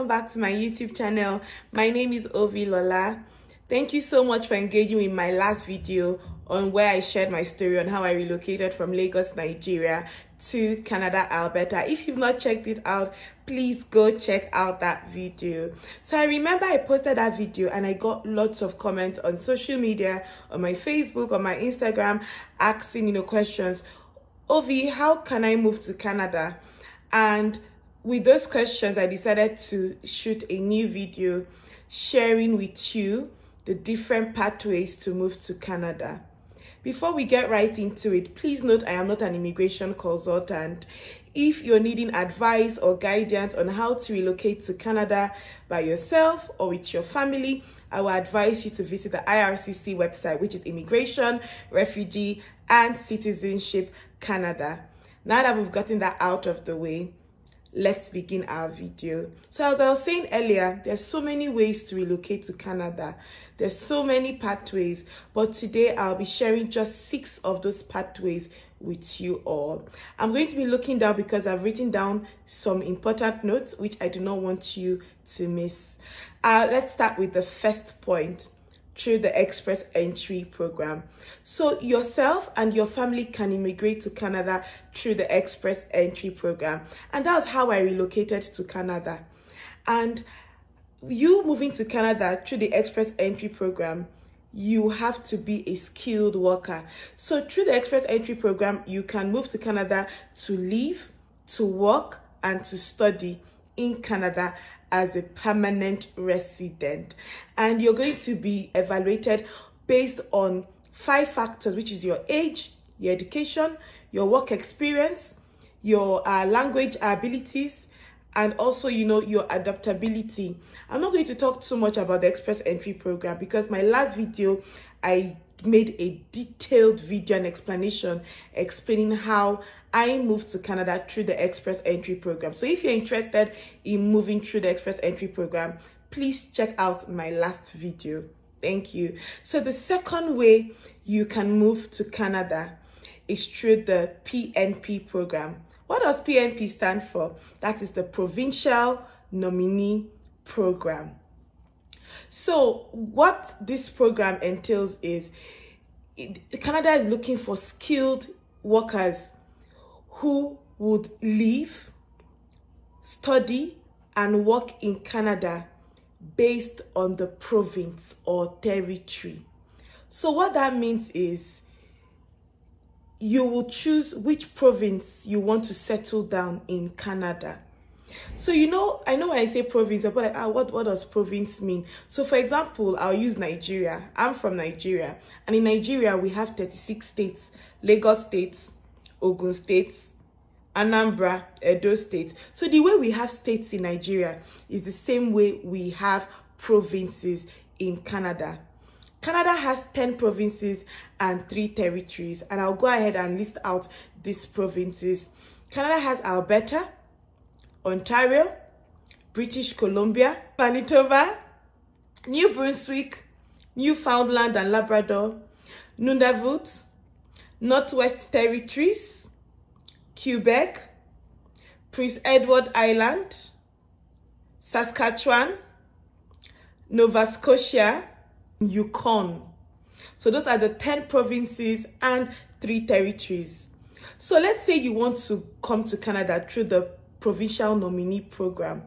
welcome back to my YouTube channel. My name is Ovy Lola. Thank you so much for engaging with my last video on where I shared my story on how I relocated from Lagos, Nigeria to Canada, Alberta. If you've not checked it out, please go check out that video. So I remember I posted that video and I got lots of comments on social media, on my Facebook, on my Instagram, asking questions. Ovy, how can I move to Canada? And with those questions, I decided to shoot a new video sharing with you the different pathways to move to Canada. Before we get right into it, please note I am not an immigration consultant. If you're needing advice or guidance on how to relocate to Canada by yourself or with your family, I will advise you to visit the IRCC website, which is Immigration, Refugee and Citizenship Canada. Now that we've gotten that out of the way, let's begin our video. So as I was saying earlier, there's so many ways to relocate to Canada. There's so many pathways, but today I'll be sharing just 6 of those pathways with you all. I'm going to be looking down because I've written down some important notes which I do not want you to miss. Let's start with the first point, through the Express Entry program. So yourself and your family can immigrate to Canada through the Express Entry program. And that was how I relocated to Canada. And you moving to Canada through the Express Entry program, you have to be a skilled worker. So through the Express Entry program, you can move to Canada to live, to work, and to study in Canada as a permanent resident. And you're going to be evaluated based on 5 factors, which is your age, your education, your work experience, your language abilities, and also your adaptability. I'm not going to talk too much about the Express Entry program because my last video I made a detailed video and explanation explaining how I moved to Canada through the Express Entry program. So if you're interested in moving through the Express Entry program, please check out my last video. Thank you. So the second way you can move to Canada is through the PNP program. What does PNP stand for? That is the Provincial Nominee program. So what this program entails is Canada is looking for skilled workers who would live, study, and work in Canada based on the province or territory. So what that means is you will choose which province you want to settle down in Canada. So I know when I say province, I'm like, what does province mean? So for example, I'll use Nigeria. I'm from Nigeria, and in Nigeria we have 36 states: Lagos State, Ogun State, Anambra, Edo State. So the way we have states in Nigeria is the same way we have provinces in Canada. Canada has 10 provinces and 3 territories, and I'll go ahead and list out these provinces. Canada has Alberta, Ontario, British Columbia, Manitoba, New Brunswick, Newfoundland and Labrador, Nunavut, Northwest Territories, Quebec, Prince Edward Island, Saskatchewan, Nova Scotia, Yukon. So those are the 10 provinces and 3 territories. So let's say you want to come to Canada through the Provincial Nominee program.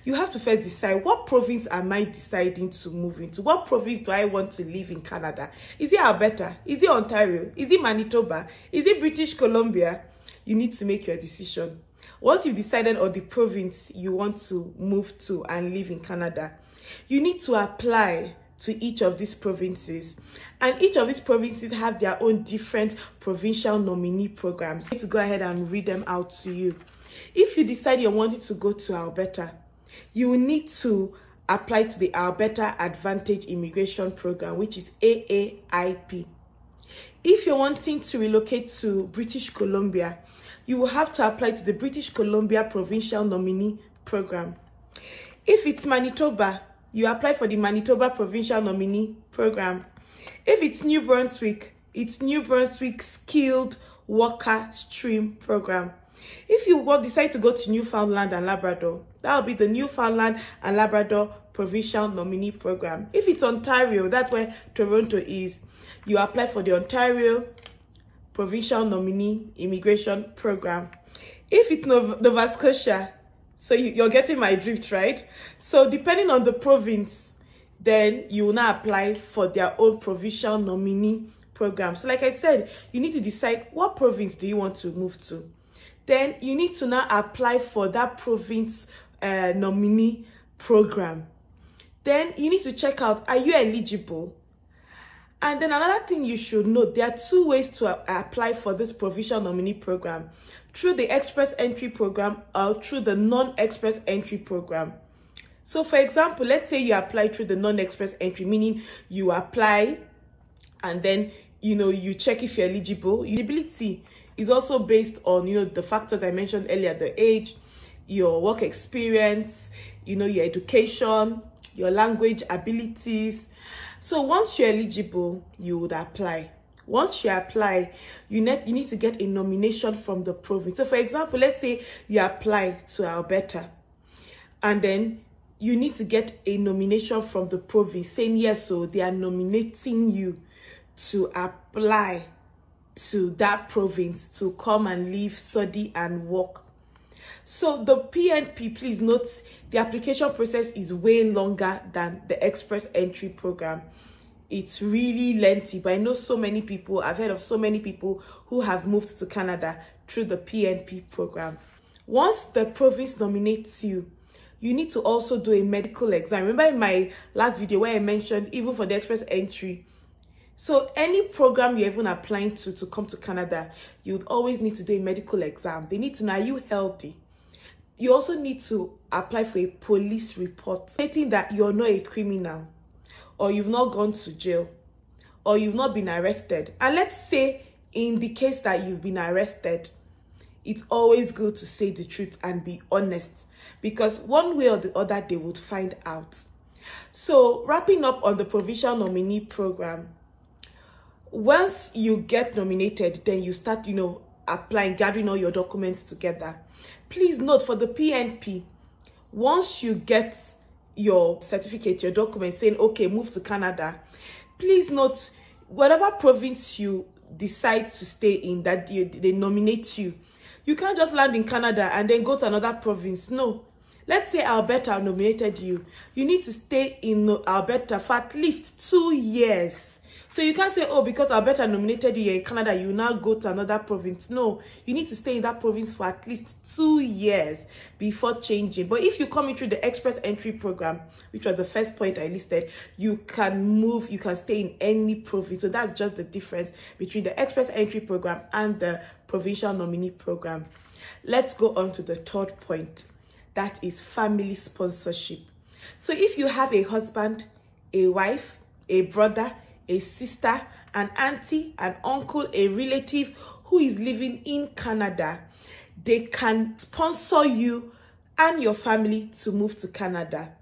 You have to first decide, what province am I deciding to move into? What province do I want to live in Canada? Is it Alberta? Is it Ontario? Is it Manitoba? Is it British Columbia? You need to make your decision. Once you've decided on the province you want to move to and live in Canada, you need to apply to each of these provinces. And each of these provinces have their own different provincial nominee programs. I'm going to go ahead and read them out to you. If you decide you're wanting to go to Alberta, you will need to apply to the Alberta Advantage Immigration Program, which is AAIP. If you're wanting to relocate to British Columbia, you will have to apply to the British Columbia Provincial Nominee Program. If it's Manitoba, you apply for the Manitoba Provincial Nominee Program. If it's New Brunswick, it's New Brunswick Skilled Worker Stream Program. If you decide to go to Newfoundland and Labrador, that will be the Newfoundland and Labrador Provincial Nominee Program. If it's Ontario, that's where Toronto is, you apply for the Ontario Provincial Nominee Immigration Program. If it's Nova Scotia, so you're getting my drift, right? So depending on the province, then you will now apply for their own Provincial Nominee Program. So like I said, you need to decide what province do you want to move to. Then you need to now apply for that province nominee program. Then you need to check out, are you eligible? And then another thing you should know, there are two ways to apply for this provincial nominee program: through the express entry program or through the non-express entry program. So for example, let's say you apply through the non-express entry, meaning you apply and then you check if you're eligible. Eligibility is also based on the factors I mentioned earlier: the age, your work experience, your education, your language abilities. So once you're eligible, you would apply. Once you apply, you need to get a nomination from the province. So for example, let's say you apply to Alberta, and then you need to get a nomination from the province saying yes, so they are nominating you to apply to that province to come and live, study and work. So the PNP, please note, the application process is way longer than the express entry program. It's really lengthy, but I know so many people, I've heard of so many people who have moved to Canada through the PNP program. Once the province nominates you, you need to also do a medical exam. Remember in my last video where I mentioned even for the express entry, so any program you're even applying to come to Canada, you would always need to do a medical exam. They need to know, are you healthy? You also need to apply for a police report stating that you're not a criminal, or you've not gone to jail, or you've not been arrested. And let's say in the case that you've been arrested, it's always good to say the truth and be honest, because one way or the other they would find out. So wrapping up on the provincial nominee program, once you get nominated, then you start applying, gathering all your documents together. Please note, for the PNP, once you get your certificate, your document saying okay, move to Canada, please note, whatever province you decide to stay in, that they nominate you, you can't just land in Canada and then go to another province. No. Let's say Alberta nominated you. You need to stay in Alberta for at least 2 years. So you can't say, oh, because Alberta nominated you in Canada, you now go to another province. No, you need to stay in that province for at least 2 years before changing. But if you come in through the express entry program, which was the first point I listed, you can move, you can stay in any province. So that's just the difference between the express entry program and the provincial nominee program. Let's go on to the third point. That is family sponsorship. So if you have a husband, a wife, a brother, a sister, an auntie, an uncle, a relative who is living in Canada, they can sponsor you and your family to move to Canada.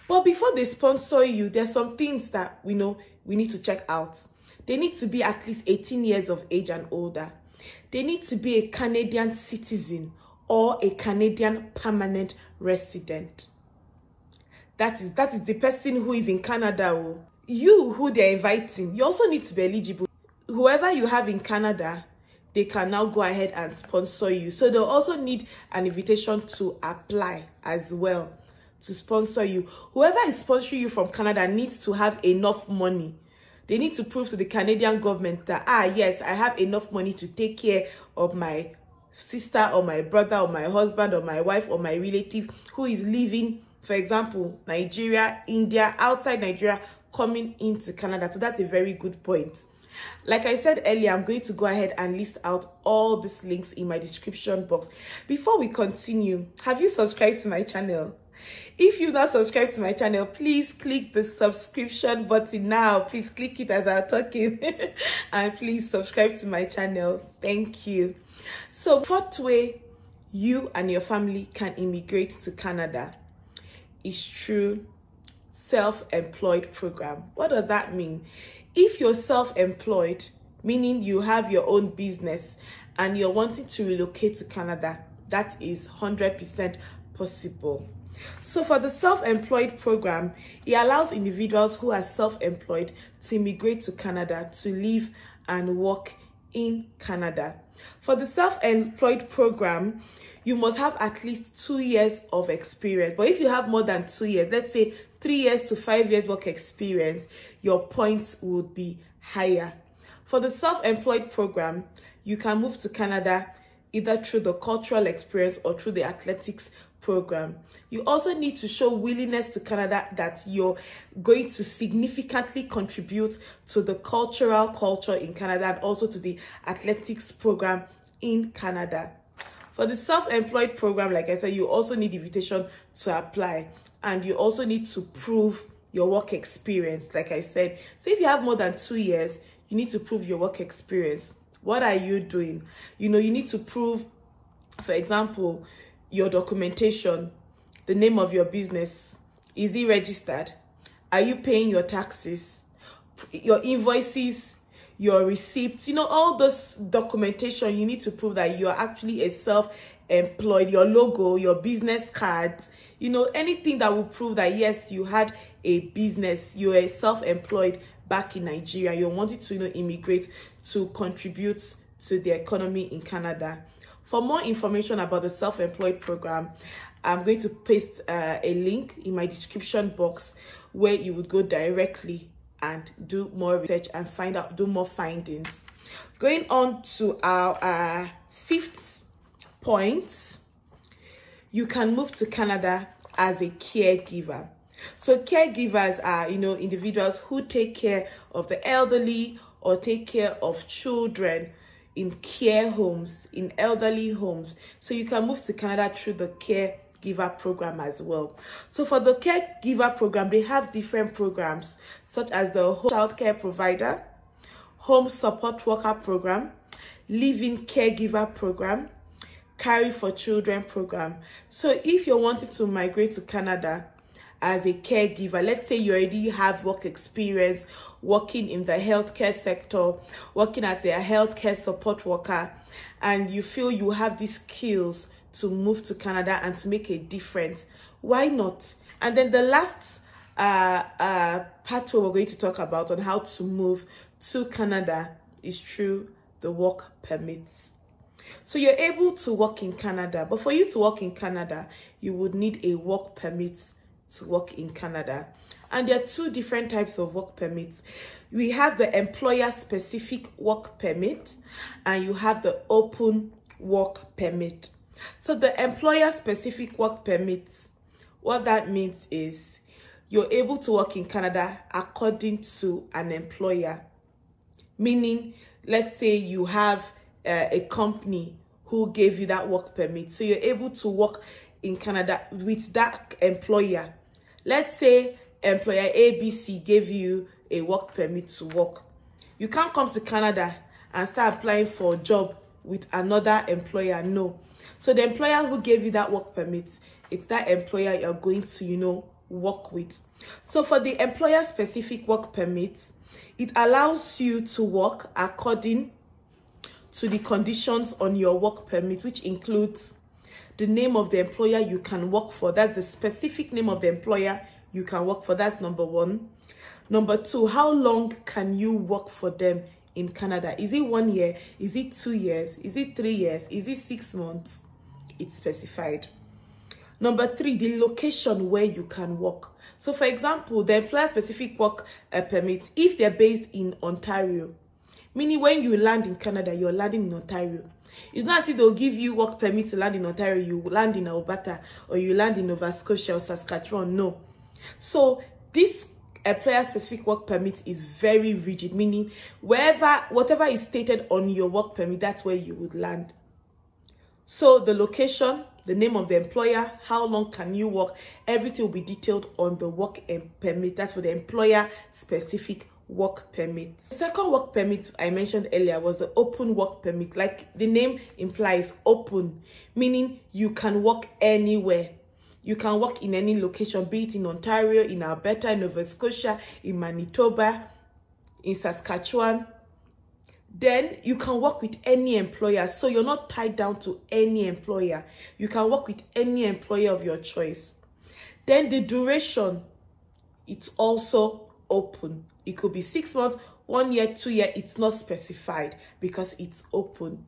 But before they sponsor you, there's some things that we need to check out. They need to be at least 18 years of age and older. They need to be a Canadian citizen or a Canadian permanent resident. That is the person who is in Canada. You who they're inviting, you also need to be eligible. Whoever you have in Canada, they can now go ahead and sponsor you. So they'll also need an invitation to apply as well to sponsor you. Whoever is sponsoring you from Canada needs to have enough money. They need to prove to the Canadian government that, yes, I have enough money to take care of my sister or my brother or my husband or my wife or my relative who is living, for example, Nigeria, India, outside Nigeria, coming into Canada. So that's a very good point. Like I said earlier, I'm going to go ahead and list out all these links in my description box. Before we continue, have you subscribed to my channel? If you've not subscribed to my channel, please click the subscription button now. Please click it as I'm talking. And please subscribe to my channel. Thank you. So, fourth way you and your family can immigrate to Canada is through self-employed program. What does that mean? If you're self-employed, meaning you have your own business and you're wanting to relocate to Canada, that is 100% possible. So for the self-employed program, it allows individuals who are self-employed to immigrate to Canada to live and work in Canada. For the self-employed program, you must have at least 2 years of experience. But if you have more than 2 years, let's say 3 years to 5 years work experience, your points would be higher. For the self-employed program, you can move to Canada either through the cultural experience or through the athletics program. You also need to show willingness to Canada that you're going to significantly contribute to the culture in Canada and also to the athletics program in Canada. For the self-employed program, like I said, you also need invitation to apply, and you also need to prove your work experience, like I said. So if you have more than 2 years, you need to prove your work experience. What are you doing? You need to prove, for example, your documentation, the name of your business. Is it registered? Are you paying your taxes? Your invoices, your receipts, all those documentation, you need to prove that you are actually a self-employed, your logo, your business cards, anything that will prove that yes, you had a business, you're a self-employed back in Nigeria, you wanted to immigrate to contribute to the economy in Canada. For more information about the self-employed program, I'm going to paste a link in my description box where you would go directly and do more research and do more findings. Going on to our fifth point, you can move to Canada as a caregiver. So caregivers are, individuals who take care of the elderly or take care of children in care homes, in elderly homes. So you can move to Canada through the caregiver program as well. So for the caregiver program, they have different programs such as the home child care provider, home support worker program, live-in caregiver program, carry for children program. So if you're wanting to migrate to Canada as a caregiver, let's say you already have work experience working in the healthcare sector, working as a healthcare support worker, and you feel you have these skills to move to Canada and to make a difference, why not? And then the last pathway we're going to talk about on how to move to Canada is through the work permits. So you're able to work in Canada, but for you to work in Canada, you would need a work permit to work in Canada. And there are two different types of work permits. We have the employer-specific work permit, and you have the open work permit. So the employer-specific work permit, what that means is you're able to work in Canada according to an employer. Meaning, let's say you have a company who gave you that work permit. So you're able to work in Canada with that employer. Let's say employer ABC gave you a work permit to work. You can't come to Canada and start applying for a job with another employer. No. So the employer who gave you that work permit, it's that employer you're going to, work with. So for the employer-specific work permit, it allows you to work according to the conditions on your work permit, which includes the name of the employer you can work for. That's the specific name of the employer you can work for. That's number one. Number two, how long can you work for them in Canada? Is it 1 year? Is it 2 years? Is it 3 years? Is it 6 months? It's specified. Number three, the location where you can work. So for example, the employer-specific work permit, if they're based in Ontario, meaning when you land in Canada, you're landing in Ontario. It's not as if they'll give you work permit to land in Ontario, you land in Alberta, or you land in Nova Scotia or Saskatchewan. No. So this employer-specific work permit is very rigid, meaning whatever is stated on your work permit, that's where you would land. So the location, the name of the employer, how long can you work, everything will be detailed on the work permit. That's for the employer-specific work permit. The second work permit I mentioned earlier was the open work permit. Like the name implies, open, meaning you can work anywhere. You can work in any location, be it in Ontario, in Alberta, in Nova Scotia, in Manitoba, in Saskatchewan. Then you can work with any employer. So you're not tied down to any employer. You can work with any employer of your choice. Then the duration, it's also open. It could be 6 months, 1 year, 2 years. It's not specified because it's open.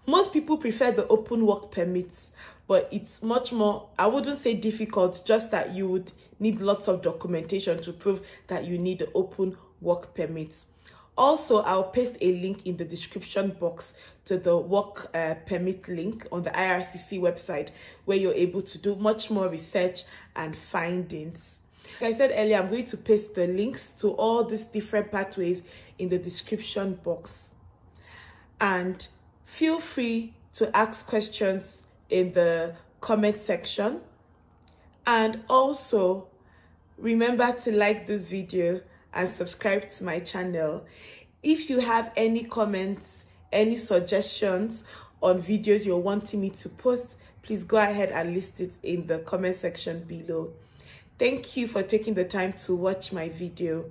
Most people prefer the open work permits, but it's much more, I wouldn't say difficult, just that you would need lots of documentation to prove that you need the open work permits. Also, I'll paste a link in the description box to the work permit link on the IRCC website, where you're able to do much more research and findings. Like I said earlier, I'm going to paste the links to all these different pathways in the description box. And feel free to ask questions in the comment section. And also, remember to like this video and subscribe to my channel. If you have any comments, any suggestions on videos you're wanting me to post, please go ahead and list it in the comment section below. Thank you for taking the time to watch my video.